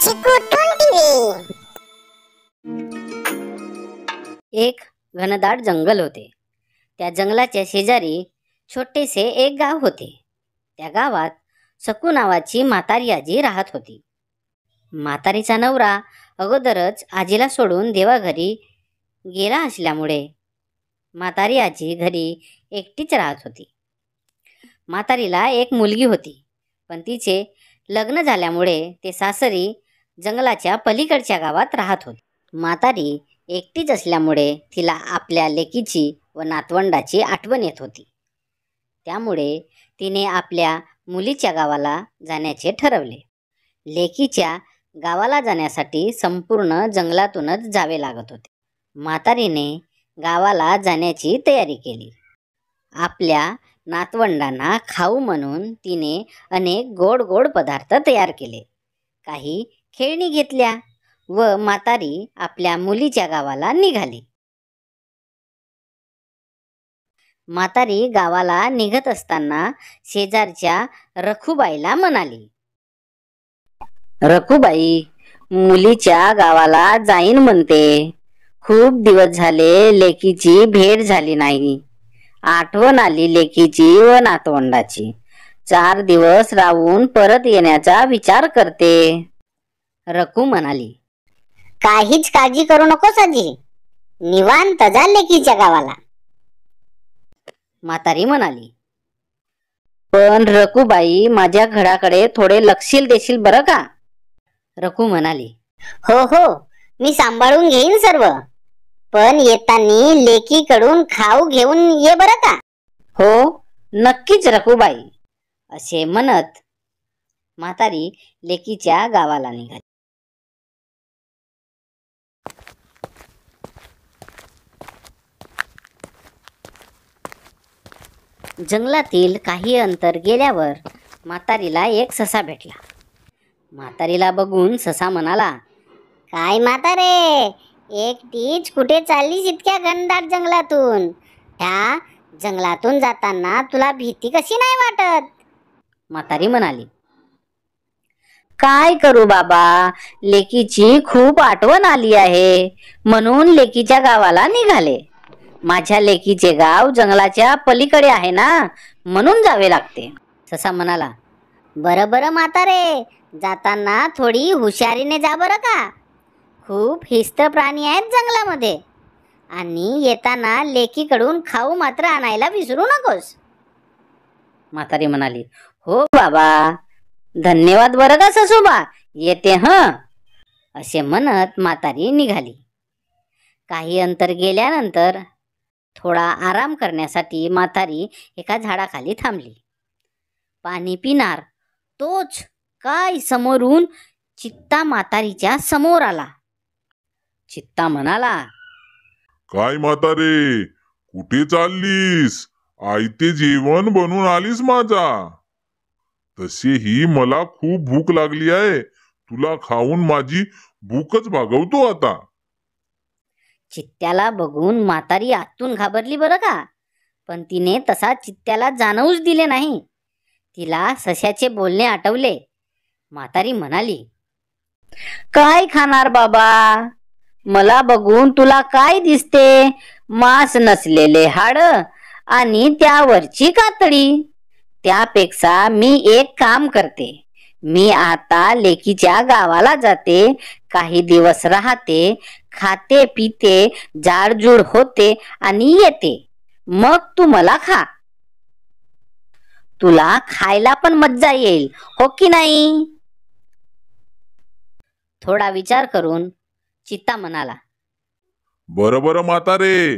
चिकूटून TV. एक घनदाट जंगल होते। त्या जंगलाच्या शेजारी छोटेसे एक गाव होते। त्या गावात सकू नावाची म्हातारी आजी राहत होती। म्हातारीचा नवरा अगोदरच आजीला सोडून देवाघरी गेला असल्यामुळे म्हातारी आजी घरी एकटीच राहत होती। म्हातारीला एक मुलगी होती, पण तिचे लग्न झाल्यामुळे ते सासरी जंगलाच्या पलीकडच्या गावात राहत होती। म्हातारी एकटीच असल्यामुळे तिला आपल्या लेकीची व नातवंडाची आठवण येत होती। त्यामुळे तिने आपल्या मुलीच्या गावाला जाण्याचे ठरवले। लेकीच्या गावाला जाण्यासाठी संपूर्ण जंगलातूनच जावे लागत होते। म्हातारीने गावाला जाण्याची तयारी केली। आपल्या नातवंडांना खाऊ म्हणून तिने अनेक गोड गोड पदार्थ तयार केले, काही खेळणी घेतल्या व म्हातारी आपल्या मुलीच्या गावाला निघाली। म्हातारी गावाला निघत असताना शेजारच्या रखुबाईला म्हणाली, रखुबाई, मुलीच्या गावाला जाईन म्हणते। खूप दिवस झाले लेकीची भेट झाली नाही। आठवण आली लेकीची व नातवंडाची। 4 दिवस राहून परत येण्याचा विचार करते। रखू म्हणाली, काहीच काळजी करू नकोस आजी, निवांत जा लेकीच्या गावाला। म्हातारी म्हणाली, पण रखुबाई, माझ्या घराकडे थोडे लक्ष देशील बरं का? रखू म्हणाली, हो हो, मी सांभाळून घेईन सर्व, पण येताना लेकीकडून खाऊ घेऊन ये बरं का? हो नक्कीच रखुबाई, असे म्हणत म्हातारी लेकीच्या गावाला निघाली। जंगलातील काही अंतर गेल्यावर म्हातारीला एक ससा भेटला। म्हातारीला बघून ससा म्हणाला, काय म्हातारे, एकटीच कुठे चाललीस इतक्या घनदाट जंगलातून? त्या जंगलातून जाताना तुला भीती कशी नाही वाटत? म्हातारी म्हणाली, काय करू बाबा, लेकीची खूप आठवण आली आहे, म्हणून लेकीच्या गावाला निघाले। माझ्या लेकीचे गाव जंगलाच्या पलीकडे आहे ना, म्हणून जावे लागते। ससा म्हणाला, बरं बरं म्हातारे, जाताना थोडी हुशारीने जा बरं का? खूप हिंस्त्र प्राणी आहेत जंगलामध्ये, आणि येताना लेकीकडून खाऊ मात्र आणायला विसरू नकोस। म्हातारी म्हणाली, हो बाबा, धन्यवाद बरं का ससोबा, येते हं, असे म्हणत म्हातारी निघाली। काही अंतर गेल्यानंतर थोडा आराम करण्यासाठी म्हातारी एका झाडाखाली थांबली। पाणी पिणार तोच काय समोरून चित्ता म्हातारीच्या समोर आला। चित्ता म्हणाला, काय म्हातारे, कुठे चाललीस? आयते जेवण बनवून आलीस माझा? तसेही मला खूप भूक लागली आहे, तुला खाऊन माझी भूकच भागवतो आता। चित्त्याला बघून म्हातारी आतून घाबरली बरं का, पण तिने तसा चित्त्याला जाणवूच दिले नाही। तिला सश्याचे बोलणे आठवले। म्हातारी म्हणाली, काय खाणार बाबा? मला बघून तुला काय दिसते? मांस नसलेले हाड आणि त्यावरची कातडी। त्यापेक्षा मी एक काम करते, मी आता लेकीच्या गावाला जाते, काही दिवस राहते, खाते पिते, जाडजूड होते आणि येते, मग तू मला खा। तुला खायला पण मज्जा येईल, हो की नाही? थोडा विचार करून चित्ता म्हणाला, बरं बरं म्हातारे,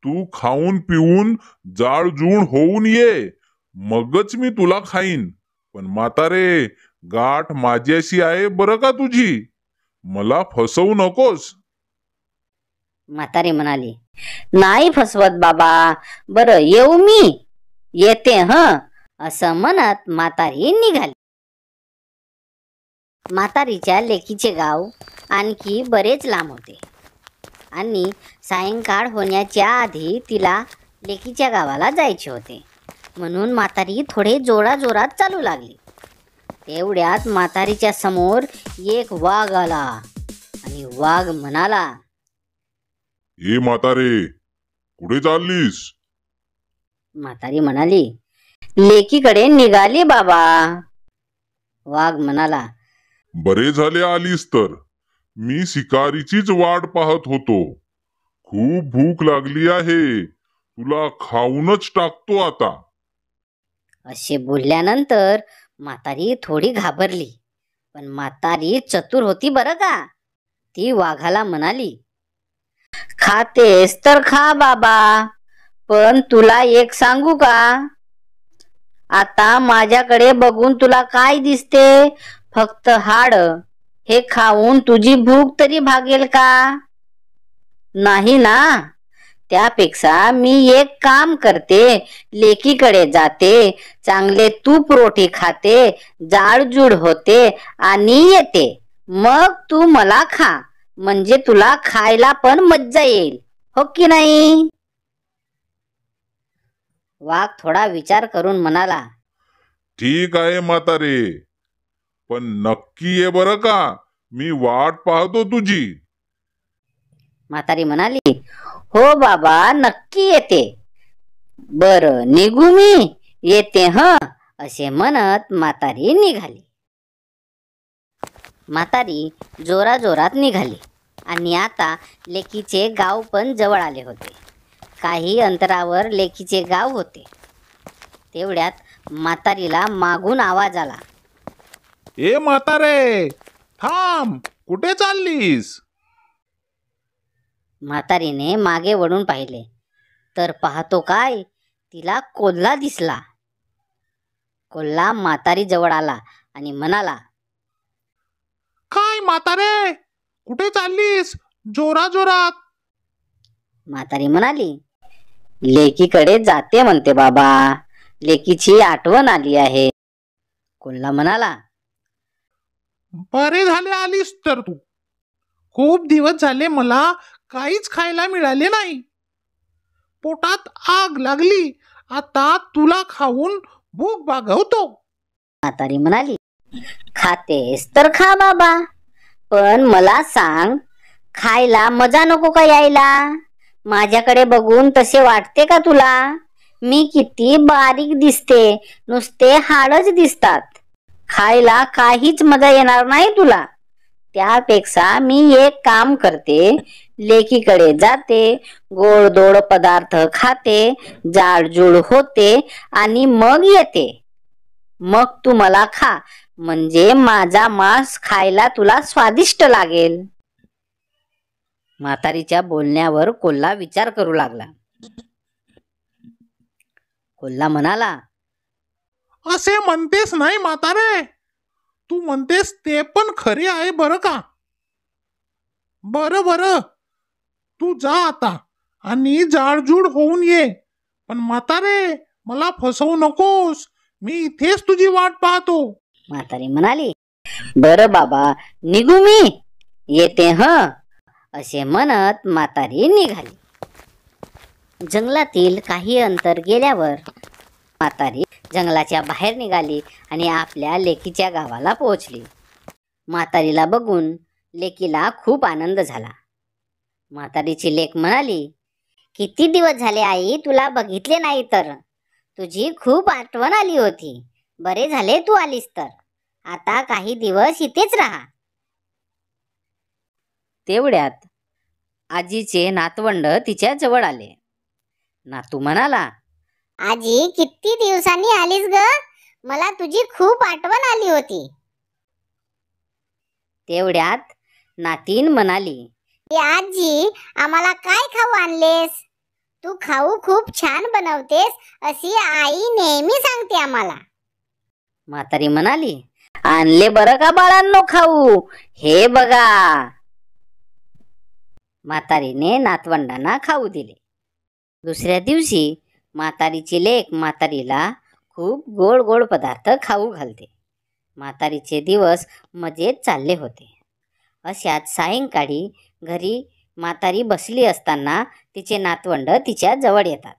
तू खाऊन पिऊन जाडजूड होऊन ये, मगच मी तुला खाईन। पण म्हातारे, गाठ माझ्याशी आहे बरं का तुझी, मला फसवू नकोस। म्हातारी म्हणाली, नाही फसवत बाबा, बरं येऊ मी, येते हं, असं म्हणत म्हातारी निघाली। म्हातारीच्या लेकीचे गाव आणखी बरेच लांब होते आणि सायंकाळ होण्याच्या आधी तिला लेकीच्या गावाला जायचे होते, म्हणून म्हातारी थोडे जोराजोरात चालू लागली। तेवढ्यात म्हातारीच्या समोर एक वाघ आला आणि वाघ म्हणाला, ए म्हातारे, कुठे चाललीस? म्हातारी म्हणाली, लेकीकडे निघाली बाबा. वाघ म्हणाला, बरे झाले आलीस तर. मी शिकारीचीच वाट पाहत होतो. खूप भूक लागली आहे. तुला खाऊनच टाकतो आता. असे बोलल्यानंतर म्हातारी थोडी घाबरली, पण म्हातारी चतुर होती बरं का. ती वाघाला म्हणाली, खातेस तर खा बाबा, पण तुला एक सांगू का? आता माझ्याकडे बघून तुला काय दिसते? फक्त हाड. हे खाऊन तुझी भूक तरी भागेल का? नाही ना. त्यापेक्षा मी एक काम करते, लेकीकडे जाते, चांगले तूप रोटी खाते, जाडजूड होते आणि येते. मग तू मला खा, म्हणजे तुला खायला पण मज्जा येईल, हो की नाही? वाघ थोडा विचार करून म्हणाला, ठीक आहे म्हातारे, पण नक्की ये बरं का. मी वाट पाहतो तुझी. म्हातारी म्हणाली, हो बाबा, नक्की येते. बरं, निघू मी, येते हं. असे म्हणत म्हातारी निघाली. म्हातारी जोराजोरात निघाली आणि आता लेकीचे गाव पण जवळ आले होते. काही अंतरावर लेकीचे गाव होते. तेवढ्यात म्हातारीला मागून आवाज आला, ए म्हातारे, थांब, कुठे चाललीस? म्हातारीने मागे वळून पाहिले तर पाहतो काय, तिला कोल्हा दिसला. कोल्हा म्हातारी जवळ आला आणि म्हणाला, काय म्हातारे, कुठे चाललीस? जोरा जोरात. म्हातारी म्हणाली, लेकीकडे जाते म्हणते बाबा, लेकीची आठवण आली आहे. कोल्हा म्हणाला, बरे झाले आलीस तर तू. खूप दिवस झाले मला काहीच खायला मिळाले नाही. पोटात आग लागली. आता तुला खाऊन भूक भागवतो. म्हातारी म्हणाली, खातेस तर खा बाबा, पण मला सांग, खायला मजा नको का यायला? माझ्याकडे बघून तसे वाटते का तुला? मी किती बारीक दिसते, नुसते हाडच दिसतात. खायला काहीच मजा येणार नाही तुला. त्यापेक्षा मी एक काम करते, लेकीकडे जाते, गोडधोड पदार्थ खाते, जाडजूड होते आणि मग येते. मग तू मला खा, म्हणजे माझा मांस खायला तुला स्वादिष्ट लागेल. म्हातारीच्या बोलण्यावर कोल्हा विचार करू लागला. कोल्हा म्हणाला, असे म्हणतेस नाही म्हातारे, तू म्हणतेस ते पण खरे आहे बरं का. बरं बरं, तू जा आता आणि जाडजूड होऊन ये. पण म्हातारे, मला फसवू नकोस. मी इथेच तुझी वाट पाहतो. म्हातारी म्हणाली, बरं बाबा, निघू मी, येते हं. असे म्हणत म्हातारी निघाली. जंगलातील काही अंतर गेल्यावर म्हातारी जंगलाच्या बाहेर निघाली आणि आपल्या लेकीच्या गावाला पोहोचली. म्हातारीला बघून लेकीला खूप आनंद झाला. म्हातारीची लेक म्हणाली, किती दिवस झाले आई, तुला बघितले नाही तर. तुझी खूप आठवण आली होती. बरे झाले तू आलीस तर. आता काही दिवस इथेच राहा. तेवढ्यात आजीचे नातवंड तिच्या जवळ आले. नातू म्हणाला, आजी, किती दिवसांनी आलीस ग? मला तुझी खूप आठवण आली होती. तेवढ्यात नातीन म्हणाली, आजी, आम्हाला काय खाऊ आणलेस? तू खाऊ खूप छान बनवतेस अशी आई नेहमी सांगते आम्हाला. म्हातारी म्हणाली, आणले बरं का बाळांनो खाऊ, हे बघा. म्हातारीने नातवंडांना खाऊ दिले. दुसऱ्या दिवशी म्हातारीची लेक म्हातारीला खूप गोड गोड पदार्थ खाऊ घालते. म्हातारीचे दिवस मजेत चालले होते. अशात सायंकाळी घरी म्हातारी बसली असताना तिचे नातवंड तिच्या जवळ येतात.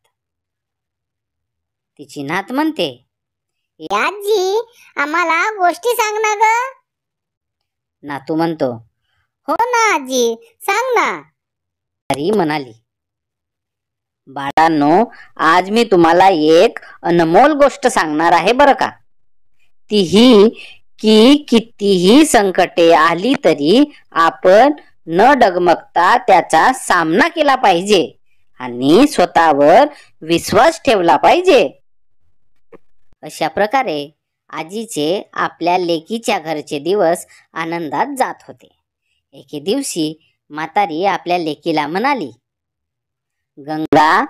तिची नात म्हणते, आजी आम्हाला गोष्टी सांग ना ग. नातू म्हणतो. हो ना आजी, सांग ना. म्हातारी म्हणाली, बाळांनो, आज मी तुम्हाला एक अनमोल गोष्ट सांगणार आहे बरं का. ती ही की कितीही संकटे आली तरी आपण न डगमगता त्याचा सामना केला पाहिजे आणि स्वतःवर विश्वास ठेवला पाहिजे. अशा प्रकारे आजीचे आपल्या लेकीच्या घरचे दिवस आनंदात जात होते. एके दिवशी म्हातारी आपल्या लेकीला म्हणाली, गंगा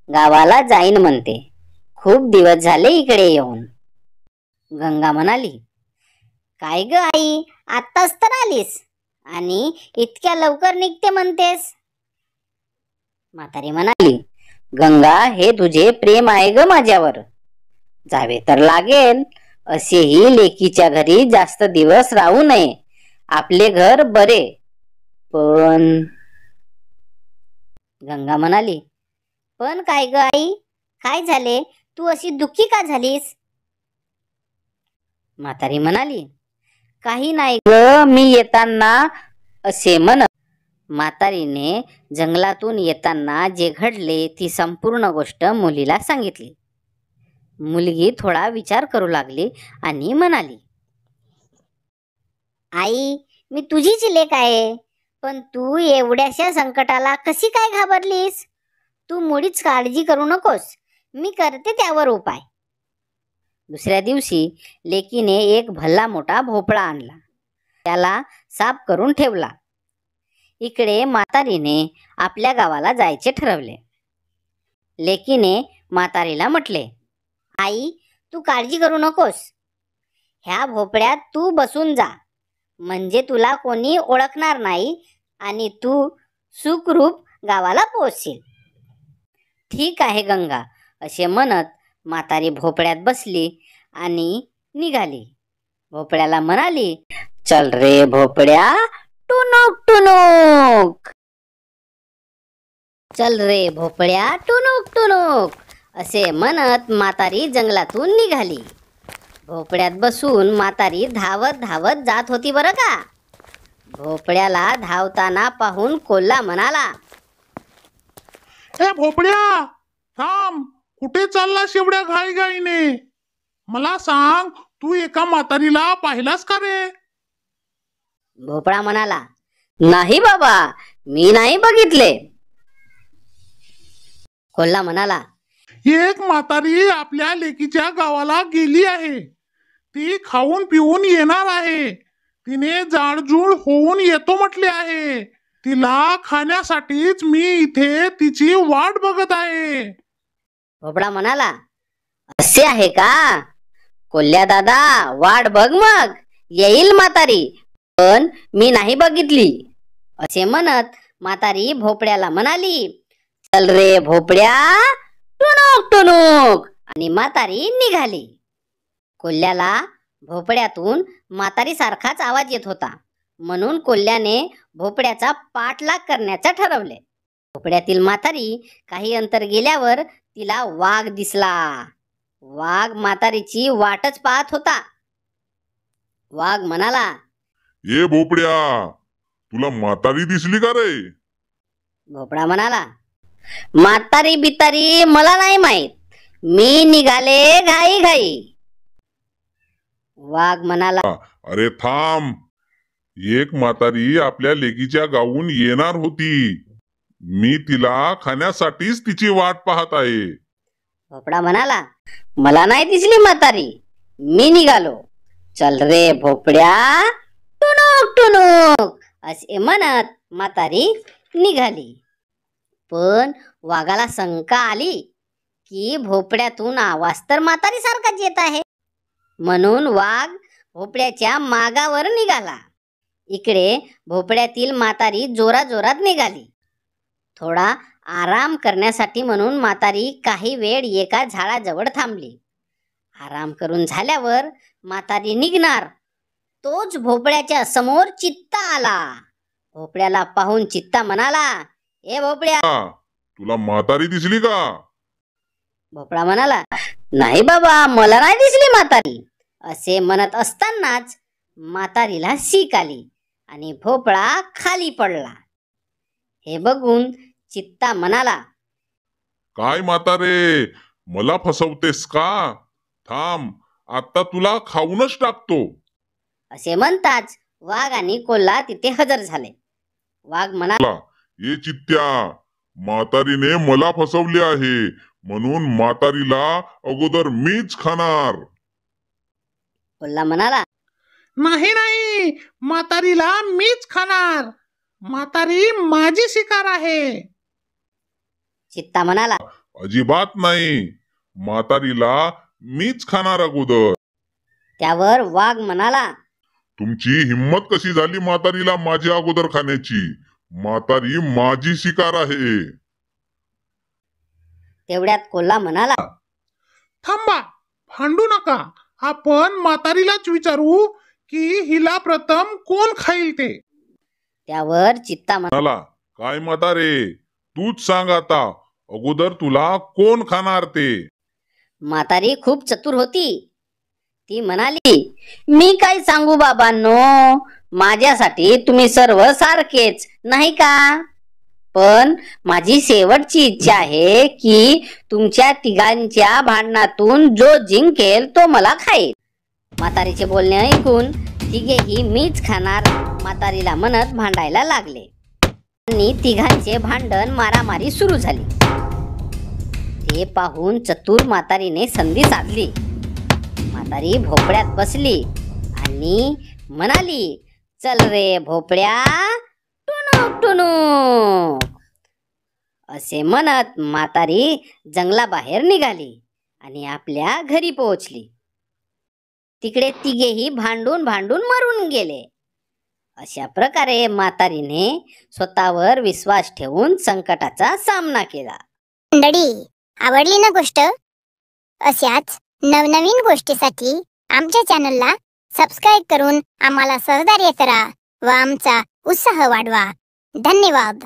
गावाला जाईन म्हणते, खूप दिवस झाले इकडे येऊन. गंगा म्हणाली, काय ग आई, आत्ताच तर आलीस आणि इतक्या लवकर निघते म्हणतेस. म्हातारी म्हणाली, गंगा, हे तुझे प्रेम आहे ग माझ्यावर, जावे तर लागेल. असेही लेकीच्या घरी जास्त दिवस राहू नये, आपले घर बरे. पण गंगा म्हणाली, पण काय ग आई, काय झाले, तू अशी दुःखी का झालीस. म्हातारी म्हणाली, काही नाही ग, मी येताना असे म्हणत. म्हातारीने जंगलातून येताना जे घडले ती संपूर्ण गोष्ट मुलीला सांगितली. मुलगी थोडा विचार करू लागली आणि म्हणाली, आई, मी तुझीच लेक आहे, पण तू एवढ्याशा संकटाला कशी काय घाबरलीस. तू मुळीच काळजी करू नकोस, मी करते त्यावर उपाय. दुसऱ्या दिवशी लेकीने एक भल्ला मोठा भोपळा आणला, त्याला साफ करून ठेवला. इकडे म्हातारीने आपल्या गावाला जायचे ठरवले. लेकीने म्हातारीला म्हटले, आई, तू काळजी करू नकोस, ह्या भोपळ्यात तू बसून जा, म्हणजे तुला कोणी ओळखणार नाही आणि तू सुखरूप गावाला पोहोचशील. ठीक आहे गंगा, असे म्हणत म्हातारी भोपळ्यात बसली आणि निघाली. भोपळ्याला म्हणाली, चल रे भोपळ्या, टुनुक टुनुक. चल रे भोपळ्या, टुनुक टुनुक, असे म्हणत म्हातारी जंगलातून निघाली. भोपळ्यात बसून म्हातारी धावत धावत जात होती बरं का. भोपळ्याला धावताना पाहून कोल्हा म्हणाला, ए भोपड्या, थांब, कुठे चाललास एवढ्या घाईघाईने. मला सांग, तू एका म्हातारीला पाहिलास का रे. भोपळा म्हणाला, नाही बाबा, मी नाही बघितले. कोल्हा म्हणाला, एक म्हातारी आपल्या लेकीच्या गावाला गेली आहे, ती खाऊन पिऊन येणार आहे, तिने जाडजूड होऊन येतो म्हटले आहे, तिला खाण्यासाठीच मी इथे तिची वाट बघत आहे. भोपळा म्हणाला, असे आहे का. कोल्हा दादा, वाट बघ मग, येईल म्हातारी, पण मी नाही बघितली. असे म्हणत म्हातारी भोपळ्याला म्हणाली, चल रे भोपळ्या, टुनुक टुनुक, आणि म्हातारी निघाली. कोल्ह्याला भोपळ्यातून म्हातारी सारखाच आवाज येत होता, म्हणून कोल्ह्याने भोपळ्याचा पाठलाग करण्याचे ठरवले. भोपळ्यातील म्हातारी काही अंतर गेल्यावर तिला वाघ दिसला. वाघ म्हातारीची वाटच पाहत होता. वाघ म्हणाला, ये भोपड्या, तुला म्हातारी दिसली का रे. भोपळा म्हणाला, म्हातारी बितारी मला नाही माहित, मी निघाले घाई घाई. वाघ म्हणाला, अरे थांब, एक म्हातारी आपल्या लेकीच्या गावून येणार होती, मी तिला खाण्यासाठीच तिची वाट पाहत आहे. भोपळा म्हणाला, मला नाही दिसली म्हातारी, मी निघालो. चल रे भोपड्या, टुनुक टुनुक, असे म्हणत म्हातारी निघाली. पण वाघाला शंका आली की भोपळ्यातून आवाज तर म्हातारी सारखाच येत आहे, म्हणून वाघ भोपळ्याच्या मागावर निघाला. इकडे भोपळ्यातील म्हातारी जोराजोरात निघाली. थोडा आराम करण्यासाठी म्हणून म्हातारी काही वेळ एका झाडाजवळ थांबली. आराम करून झाल्यावर म्हातारी निघणार, तोच भोपळ्याच्या समोर चित्ता आला. भोपळ्याला पाहून चित्ता म्हणाला, ए भोपळ्या, तुला म्हातारी दिसली का. भोपळा म्हणाला, नाही बाबा, मला नाही दिसली म्हातारी. असे म्हणत असतानाच म्हातारीला सीक आली आणि भोपळा खाली पडला. हे बघून चित्ता म्हणाला, काय म्हातारे, मला फसवतेस का? थांब, आता तुला खाऊनच टाकतो. असे म्हणताच वाघ आणि कोल्हा तिथे हजर झाले. वाघ म्हणाला, ये चित्त्या, म्हातारीने मला फसवले आहे, म्हणून म्हातारीला अगोदर मीच खाणार. कोल्हा म्हणाला, नाही नाही, म्हातारीला मीच खाणार. म्हातारी माझी शिकार आहे. चित्ता म्हणाला, अजिबात नाही, म्हातारीला मीच खाणार अगोदर. त्यावर वाघ म्हणाला, तुमची हिम्मत कशी झाली म्हातारीला माझ्या अगोदर खाण्याची? म्हातारी माझी शिकार आहे. तेवढ्यात कोल्हा म्हणाला, थांबा, भांडू नका. आपण म्हातारीलाच विचारू की हिला प्रथम कोण खाईल ते. त्यावर चित्ता म्हणाला, काय म्हातारे, तूच सांग आता, अगोदर तुला कोण खाणार ते? म्हातारी खूप चतुर होती. ती म्हणाली, मी काय सांगू बाबांनो, माझ्यासाठी तुम्ही सर्व सारखेच नाही का? पण माझी शेवटची इच्छा आहे की तुमच्या तिघांच्या भांडणातून जो जिंकेल तो मला खाईल. म्हातारीचे बोलणे ऐकून तिघेही मीच खाणार म्हातारीला म्हणत भांडायला लागले आणि तिघांचे भांडण मारामारी सुरू झाली. ते पाहून चतुर म्हातारीने संधी साधली. म्हातारी भोपळ्यात बसली आणि म्हणाली, चल रे भोपळ्या, टुणूक टुणूक. असे म्हणत म्हातारी जंगलाबाहेर निघाली आणि आपल्या घरी पोहोचली. तिकडे तिघेही भांडून भांडून मरून गेले. अशा प्रकारे म्हातारीने स्वतःवर विश्वास ठेवून संकटाचा सामना केला. मंडळी, आवडली ना गोष्ट? अशाच नवनवीन गोष्टीसाठी आमच्या चॅनलला सबस्क्राईब करून आम्हाला सहकार्य करा व आमचा उत्साह वाढवा. धन्यवाद.